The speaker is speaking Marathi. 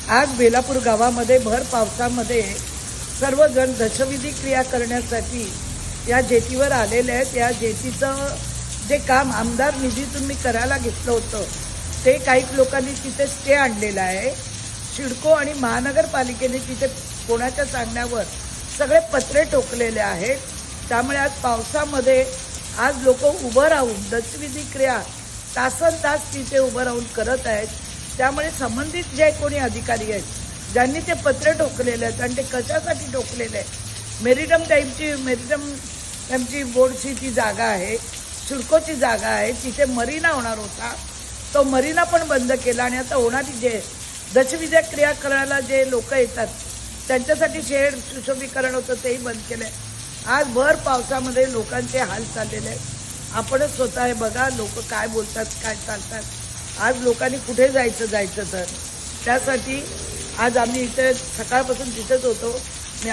आज बेलापूर गावामध्ये भर पावसामध्ये सर्वजण दशविधी क्रिया करण्यासाठी या जेटीवर आलेले आहेत। या जेटीचं जे काम आमदार निधीतून मी करायला घेतलं होतं ते काही लोकांनी तिथे स्टे आणलेला आहे। सिडको आणि महानगरपालिकेने तिथे कोणाच्या सांगण्यावर सगळे पत्रे ठोकलेले आहेत। त्यामुळे आज पावसामध्ये आज लोक उभं राहून दशविधी क्रिया तासनतास तिथे उभं राहून करत आहेत। त्यामुळे संबंधित जे कोणी अधिकारी आहेत ज्यांनी ते पत्रे ठोकलेले आहेत आणि ते कशासाठी ठोकलेले आहेत, मेरिटम टाईमची बोर्डची ती जागा आहे, सिडकोची जागा आहे, तिथे मरीना होणार होता, तो मरीना पण बंद केला आणि आता होणारी जे दशविधी क्रिया करायला जे लोक येतात त्यांच्यासाठी शेड सुशोभीकरण होतं तेही बंद केलं आहे। आज भर पावसामध्ये लोकांचे हाल चाललेले आहेत। आपणच स्वतः हे बघा लोक काय बोलतात काय चालतात। आज लोकांनी कुठे जायचं तर त्यासाठी आज आम्ही इथे सकाळपासून तिथेच होतो। मी